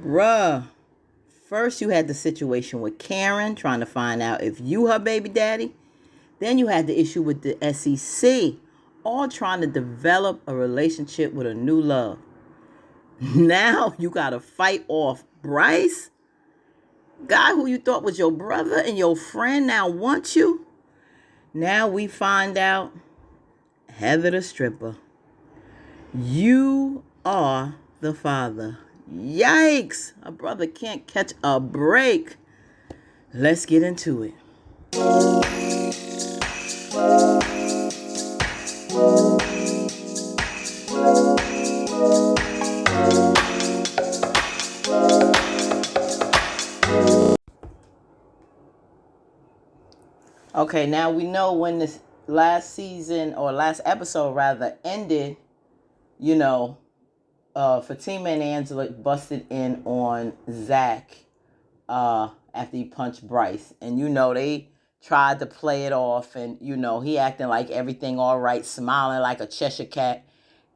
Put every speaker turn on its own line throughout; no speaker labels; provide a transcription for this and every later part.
Bruh, first you had the situation with Karen trying to find out if you her baby daddy. Then you had the issue with the SEC, all trying to develop a relationship with a new love. Now you gotta fight off Bryce, guy who you thought was your brother and your friend now wants you. Now we find out Heather the stripper. You are the father. Yikes! A brother can't catch a break. Let's get into it. Okay, now we know when this last season or last episode rather ended, you know, Fatima and Angela busted in on ZAC after he punched Bryce. And, they tried to play it off. And, he acting like everything all right, smiling like a Cheshire cat.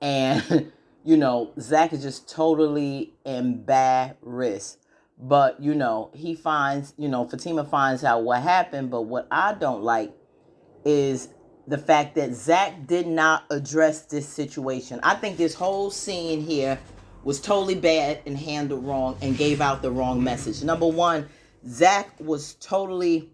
And, ZAC is just totally embarrassed. But, he finds, Fatima finds out what happened. But what I don't like is the fact that ZAC did not address this situation. I think this whole scene here was totally bad and handled wrong and gave out the wrong message. Number one, ZAC was totally,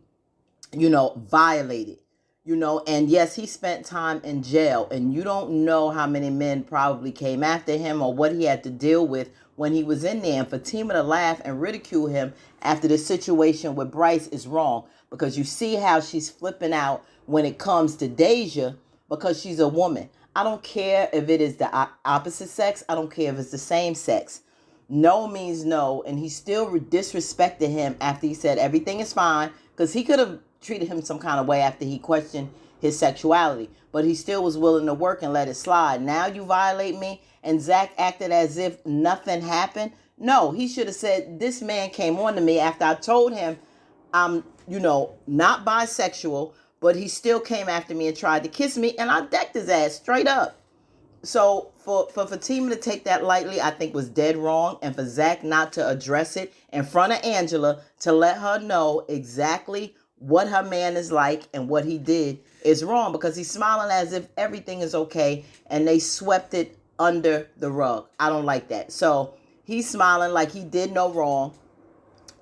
violated. And yes, he spent time in jail, and you don't know how many men probably came after him or what he had to deal with when he was in there. And Fatima to laugh and ridicule him after the situation with Bryce is wrong, because you see how she's flipping out when it comes to Deja because she's a woman. I don't care if it is the opposite sex. I don't care if it's the same sex. No means no, and he still disrespected him after he said everything is fine, because he could have treated him some kind of way after he questioned his sexuality, but he still was willing to work and let it slide. Now you violate me, and ZAC acted as if nothing happened. No, he should have said, this man came on to me after I told him I'm, not bisexual, but he still came after me and tried to kiss me, and I decked his ass straight up. So for Fatima to take that lightly, I think was dead wrong. And for ZAC not to address it in front of Angela to let her know exactly what her man is like and what he did is wrong, because he's smiling as if everything is okay and they swept it under the rug. I don't like that. So he's smiling like he did no wrong.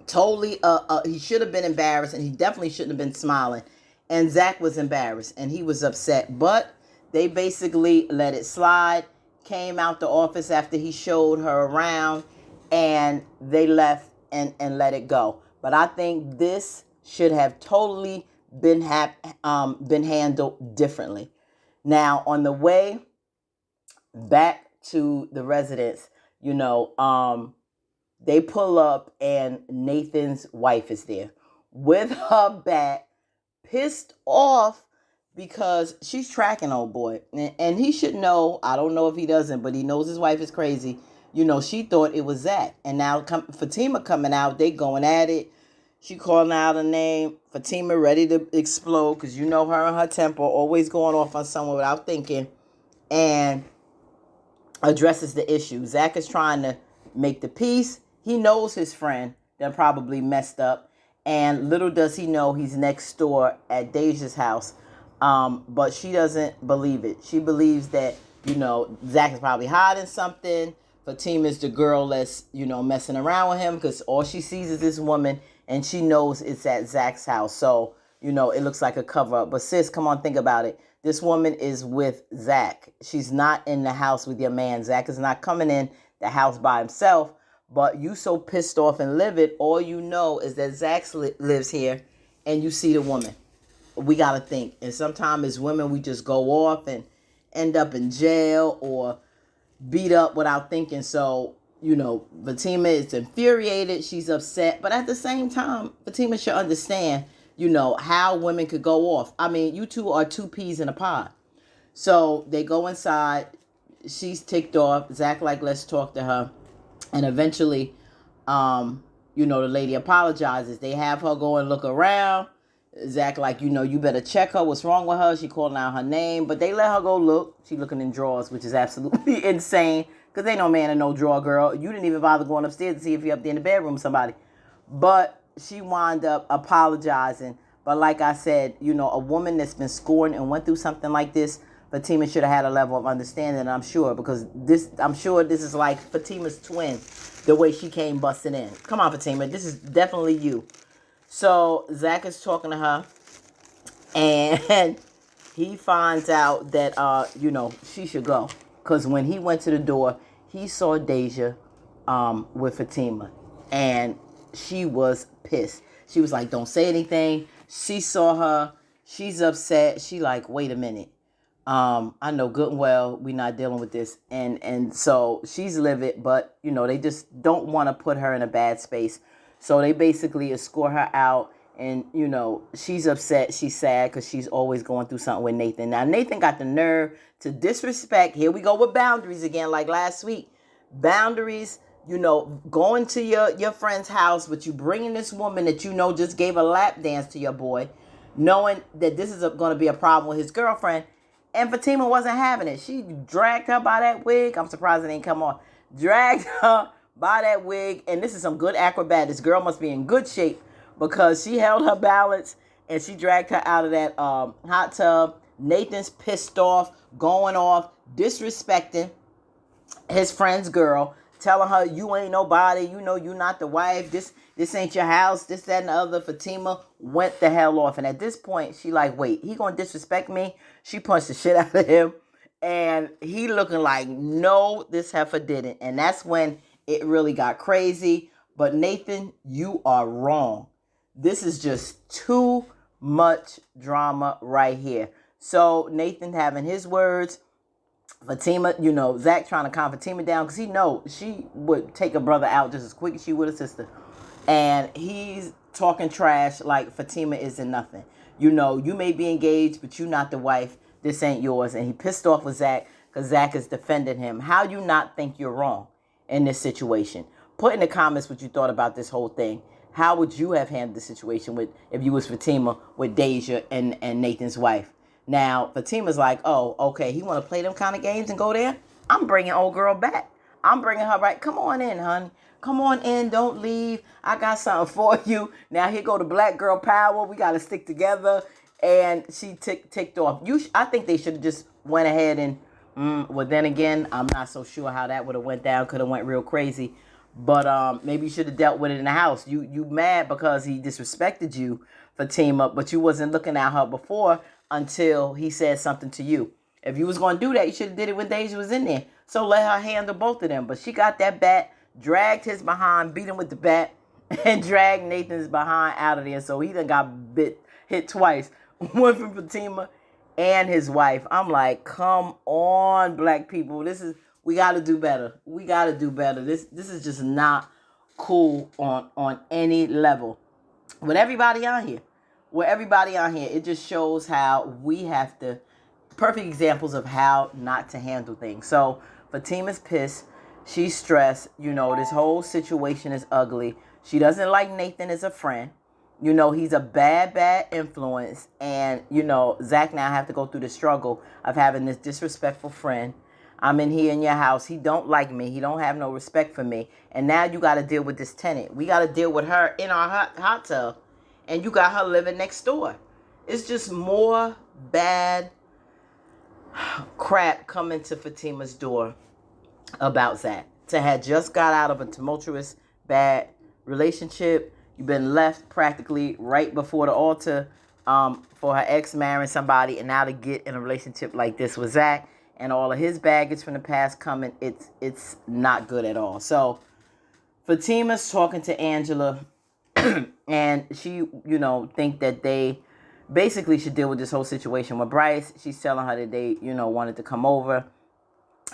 Totally, he should have been embarrassed, and he definitely shouldn't have been smiling. And ZAC was embarrassed and he was upset, but they basically let it slide, came out the office after he showed her around, and they left and let it go. But I think this should have totally been handled differently. Now, on the way back to the residence, they pull up and Nathan's wife is there with her bat, pissed off because she's tracking old boy. And he should know. I don't know if he doesn't, but he knows his wife is crazy. She thought it was Zac. And now Fatima coming out, they going at it. She calling out a name. Fatima ready to explode, because her and her temper always going off on someone without thinking. And addresses the issue. Zac is trying to make the peace. He knows his friend that probably messed up. And little does he know he's next door at Deja's house. But she doesn't believe it. She believes that, Zac is probably hiding something. Fatima's the girl that's, messing around with him, because all she sees is this woman, and she knows it's at Zac's house. So, it looks like a cover up. But sis, come on, think about it. This woman is with Zac. She's not in the house with your man. Zac is not coming in the house by himself. But you so pissed off and livid, all you know is that Zac lives here, and you see the woman. We got to think. And sometimes as women, we just go off and end up in jail or beat up without thinking. So, Fatima is infuriated. She's upset. But at the same time, Fatima should understand, how women could go off. I mean, you two are two peas in a pod. So they go inside. She's ticked off. Zac let's talk to her. And eventually, the lady apologizes. They have her go and look around. Zac you better check her. What's wrong with her? She calling out her name. But they let her go look. She looking in drawers, which is absolutely insane Because ain't no man in no drawer, girl. You didn't even bother going upstairs to see if you're up there in the bedroom with somebody. But she wound up apologizing. But like I said, a woman that's been scorned and went through something like this, Fatima should have had a level of understanding, I'm sure, because I'm sure this is like Fatima's twin, the way she came busting in. Come on, Fatima, this is definitely you. So ZAC is talking to her, and he finds out that, she should go. Because when he went to the door, he saw Deja with Fatima, and she was pissed. She was like, don't say anything. She saw her. She's upset. She like, wait a minute. I know good and well we're not dealing with this. And so she's livid, but, they just don't want to put her in a bad space. So they basically escort her out. And, she's upset. She's sad because she's always going through something with Nathan. Now, Nathan got the nerve to disrespect. Here we go with boundaries again, like last week. Boundaries, going to your friend's house, but you bringing this woman that just gave a lap dance to your boy, knowing that this is going to be a problem with his girlfriend. And Fatima wasn't having it. She dragged her by that wig. I'm surprised it didn't come on. Dragged her by that wig. And this is some good acrobat. This girl must be in good shape because she held her balance and she dragged her out of that hot tub. Nathan's pissed off, going off, disrespecting his friend's girl, telling her, you ain't nobody, you not the wife, this ain't your house, this, that, and the other. Fatima went the hell off. And at this point, she like, wait, he gonna disrespect me? She punched the shit out of him. And he looking like, no, this heifer didn't. And that's when it really got crazy. But Nathan, you are wrong. This is just too much drama right here. So Nathan having his words. Fatima, ZAC trying to calm Fatima down because he knows she would take a brother out just as quick as she would a sister. And he's talking trash like Fatima isn't nothing. You may be engaged, but you're not the wife. This ain't yours. And he pissed off with ZAC because ZAC is defending him. How you not think you're wrong in this situation? Put in the comments what you thought about this whole thing. How would you have handled the situation if you was Fatima with Deja and Nathan's wife? Now, Fatima's like, oh, okay, he want to play them kind of games and go there? I'm bringing old girl back. I'm bringing her right. Come on in, honey. Come on in. Don't leave. I got something for you. Now, here go the black girl power. We got to stick together. And she ticked off. I think they should have just went ahead and, well, then again, I'm not so sure how that would have went down. Could have went real crazy. But maybe you should have dealt with it in the house. You mad because he disrespected you, Fatima, but you wasn't looking at her before until he said something to you. If you was going to do that, you should have did it when Deja was in there. So let her handle both of them. But she got that bat, dragged his behind, beat him with the bat, and dragged Nathan's behind out of there. So he done got hit twice. One from Fatima and his wife. I'm like, come on, black people. We got to do better. We got to do better. This is just not cool on any level. With everybody on here. It just shows how we have to, perfect examples of how not to handle things. So Fatima's pissed. She's stressed. This whole situation is ugly. She doesn't like Nathan as a friend. He's a bad influence. And, ZAC now have to go through the struggle of having this disrespectful friend. I'm in here in your house. He don't like me. He don't have no respect for me. And now you got to deal with this tenant. We got to deal with her in our hot tub. And you got her living next door. It's just more bad crap coming to Fatima's door about ZAC. To have just got out of a tumultuous, bad relationship. You've been left practically right before the altar for her ex marrying somebody. And now to get in a relationship like this with ZAC and all of his baggage from the past coming, it's not good at all. So Fatima's talking to Angela. And she, think that they basically should deal with this whole situation with Bryce. She's telling her that they, wanted to come over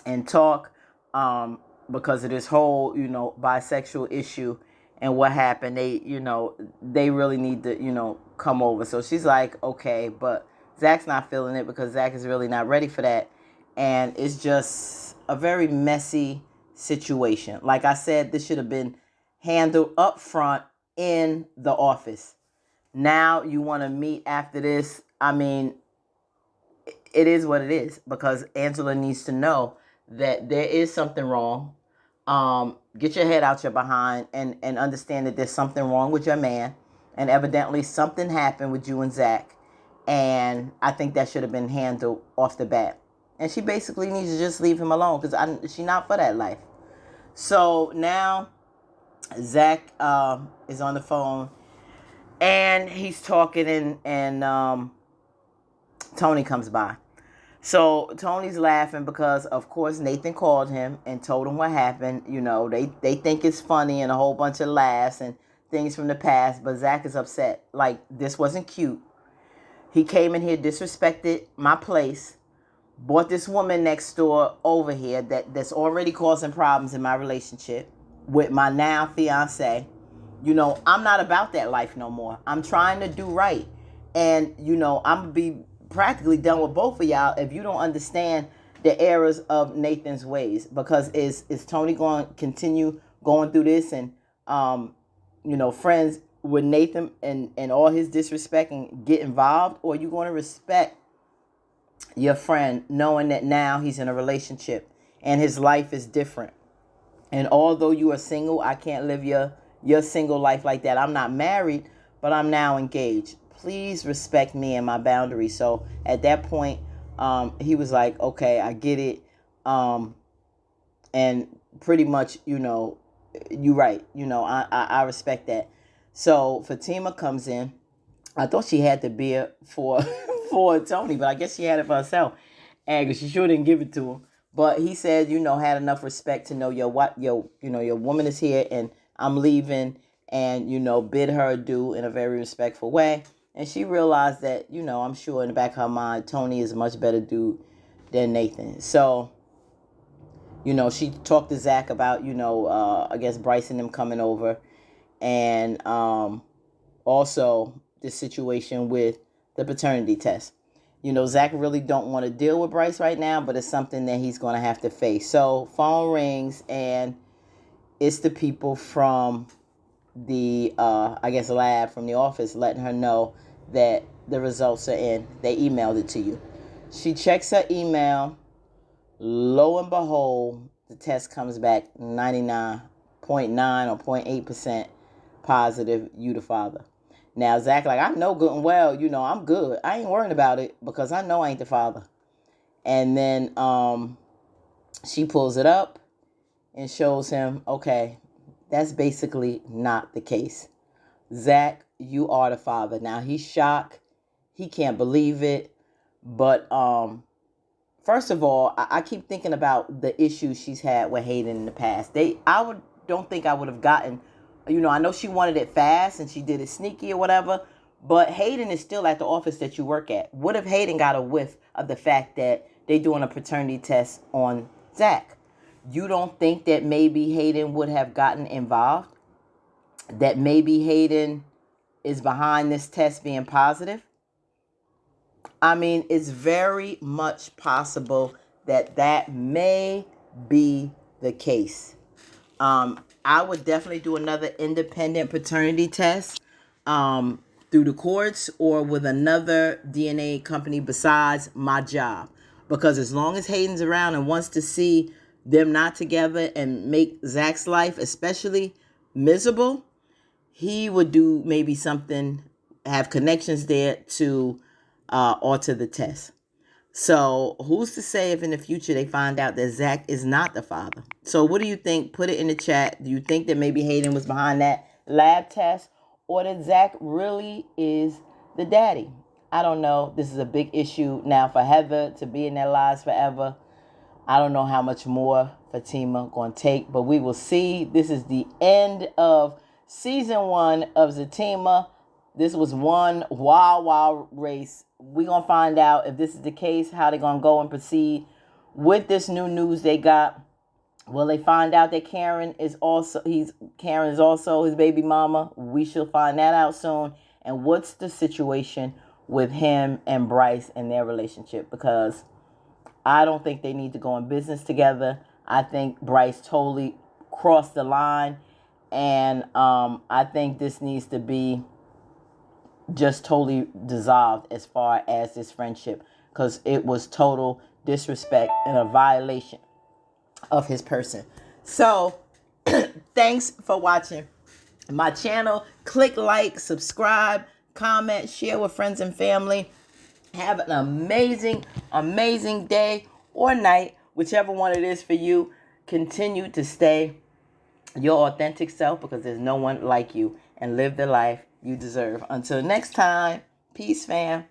and talk because of this whole, bisexual issue and what happened. They really need to, come over. So she's like, okay, but ZAC's not feeling it because ZAC is really not ready for that. And it's just a very messy situation. Like I said, this should have been handled up front in the office. Now you want to meet after this. I mean, it is what it is because Angela needs to know that there is something wrong. Get your head out your behind and understand that there's something wrong with your man. And evidently something happened with you and Zach. And I think that should have been handled off the bat. And she basically needs to just leave him alone because she's not for that life. So now Zach is on the phone and he's talking and Tony comes by. So Tony's laughing because, of course, Nathan called him and told him what happened. You know, they think it's funny and a whole bunch of laughs and things from the past. But Zach is upset. Like, this wasn't cute. He came in here, disrespected my place, brought this woman next door over here that's already causing problems in my relationship with my now fiance. You know, I'm not about that life no more. I'm trying to do right. And, you know, I'm going to be practically done with both of y'all if you don't understand the errors of Nathan's ways. Because is Tony going to continue going through this and, you know, friends with Nathan and all his disrespect and get involved? Or are you going to respect your friend knowing that now he's in a relationship and his life is different? And although you are single, I can't live your single life like that. I'm not married, but I'm now engaged. Please respect me and my boundaries. So at that point, he was like, okay, I get it. And pretty much, you know, you're right. You know, I respect that. So Fatima comes in. I thought she had the beer for for Tony, but I guess she had it for herself. And she sure didn't give it to him. But he said, you know, had enough respect to know your woman is here and I'm leaving, and, you know, bid her adieu in a very respectful way. And she realized that, you know, I'm sure in the back of her mind, Tony is a much better dude than Nathan. So, you know, she talked to Zach about, you know, I guess Bryce and them coming over. And also the situation with the paternity test. You know, Zach really don't want to deal with Bryce right now, but it's something that he's going to have to face. So phone rings and it's the people from the, I guess, lab, from the office, letting her know that the results are in. They emailed it to you. She checks her email. Lo and behold, the test comes back 99.9 or 0.8% positive, you the father. Now, Zach, like, I know good and well, you know, I'm good. I ain't worrying about it because I know I ain't the father. And then she pulls it up and shows him, okay, that's basically not the case. Zach, you are the father. Now, he's shocked. He can't believe it. But first of all, I keep thinking about the issues she's had with Hayden in the past. Don't think I would have gotten, you know, I know she wanted it fast and she did it sneaky or whatever, but Hayden is still at the office that you work at. What if Hayden got a whiff of the fact that they doing a paternity test on Zach? You don't think that maybe Hayden would have gotten involved? That maybe Hayden is behind this test being positive? I mean, it's very much possible that may be the case. I would definitely do another independent paternity test through the courts or with another DNA company besides my job. Because as long as Hayden's around and wants to see them not together and make Zach's life especially miserable, he would do maybe something, have connections there to alter the test. So who's to say if in the future they find out that Zach is not the father? So what do you think? Put it in the chat. Do you think that maybe Hayden was behind that lab test, or that Zach really is the daddy? I don't know. This is a big issue now for Heather to be in their lives forever. I don't know how much more Fatima going to take, but we will see. This is the end of season 1 of Zatima. This was one wild race. We're going to find out if this is the case, how they're going to go and proceed with this new news they got. Will they find out that Karen is also his baby mama? We shall find that out soon. And what's the situation with him and Bryce and their relationship? Because I don't think they need to go in business together. I think Bryce totally crossed the line. And I think this needs to be just totally dissolved as far as this friendship. Because it was total disrespect and a violation of his person. So thanks for watching my channel. Click like, subscribe, comment, share with friends and family. Have an amazing, amazing day or night, whichever one it is for you. Continue to stay your authentic self, because there's no one like you, and live the life you deserve. Until next time, peace, fam.